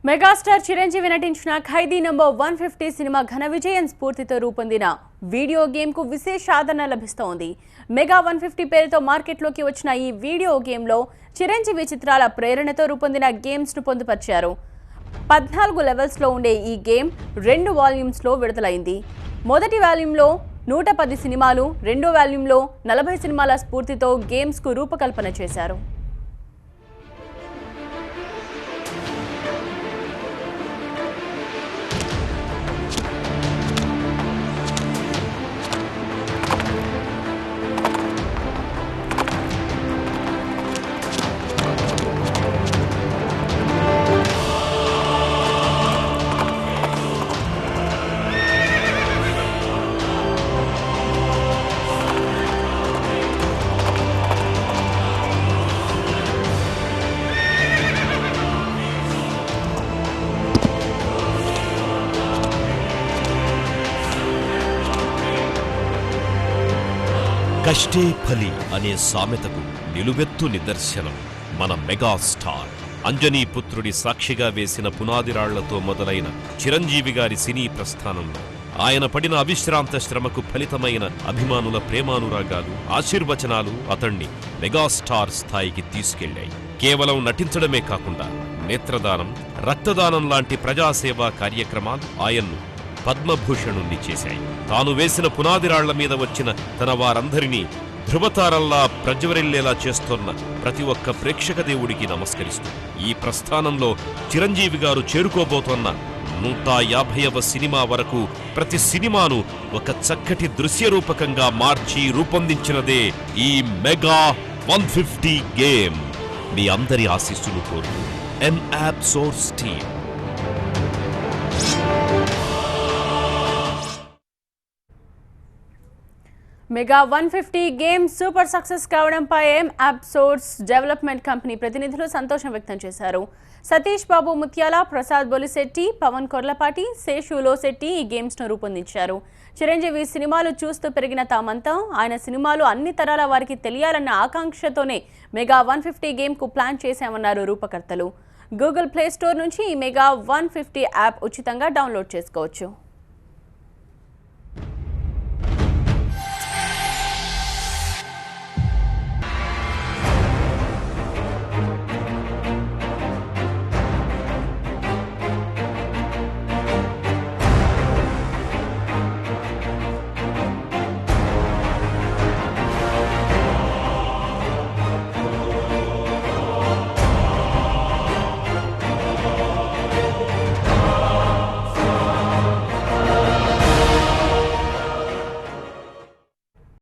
Megastar Chiranjeevi నటించిన ఖైదీ number 150 cinema ఘన విజయం స్ఫూర్తితో రూపొందిన వీడియో గేమ్ కు విశేష ఆదరణ లభిస్తోంది. మెగా 150 పేరుతో మార్కెట్లోకి వచ్చిన ఈ వీడియో గేమ్ లో చిరంజీవి చిత్రాల ప్రేరణతో రూపొందిన గేమ్స్ ను పొందుపరిచారు. 14 లెవెల్స్ లో ఉండే ఈ గేమ్ 2 వాల్యూమ్స్ లో విడుదలైంది. మొదటి వాల్యూమ్ లో 110 సినిమాలు, రెండో వాల్యూమ్ లో 40 సినిమాల స్ఫూర్తితో గేమ్స్ కు రూపకల్పన చేశారు. కష్టే ఫలి అనే సామెతకు నిలువెత్తు నిదర్శనం మన మెగాస్టార్ అంజనీ పుత్రుడి సాక్షిగా వేసిన పునాదిరాళ్లతో మొదలైన చిరంజీవి గారి సినీ ప్రస్థానంలో ఆయన పడిన అవిశ్రాంత శ్రమకు ఫలితమైన అభిమానుల ప్రేమానురాగాలు, ఆశీర్వచనాలు అతణ్ణి మెగాస్టార్ స్థాయికి తీసుకెళ్లాయి. కేవలం నటించడమే కాకుండా నేత్రదానం, రక్తదానం లాంటి ప్రజాసేవా కార్యక్రమాలు ఆయన్ను పద్మభూషణుణ్ణి చేశాయి. తాను వేసిన పునాదిరాళ్ల మీద వచ్చిన తన వారందరినీ ధృవతారల్లా ప్రజ్వరిల్లేలా చేస్తోన్న ప్రతి ఒక్క ప్రేక్షక దేవుడికి నమస్కరిస్తూ ఈ ప్రస్థానంలో చిరంజీవి గారు చేరుకోబోతోన్న 150వ సినిమా వరకు ప్రతి సినిమాను ఒక చక్కటి దృశ్యరూపకంగా మార్చి రూపొందించినదే ఈ మెగా 150 గేమ్. మీ అందరి ఆశీస్సులు కోరుతూ app source team. Mega 150 game super success కావడంపై యాప్ సోర్స్ డెవలప్మెంట్ కంపెనీ ప్రతినిధులు సంతోషం వ్యక్తం చేశారు. సతీష్ బాబు ముత్యాల, ప్రసాద్ బొలిశెట్టి, పవన్ కొర్లపాటి, శేషు లోశెట్టి ఈ గేమ్స్ ను రూపొందించారు. చిరంజీవి సినిమాలు చూస్తూ పెరిగిన తామంతా ఆయన సినిమాలు అన్ని తరాల వారికి తెలియాలన్న ఆకాంక్షతోనే మెగా 150 గేమ్ కు ప్లాన్ చేశామన్నారు రూపకర్తలు. గూగుల్ ప్లే స్టోర్ నుంచి ఈ మెగా 150 యాప్ ఉచితంగా డౌన్లోడ్ చేసుకోవచ్చు.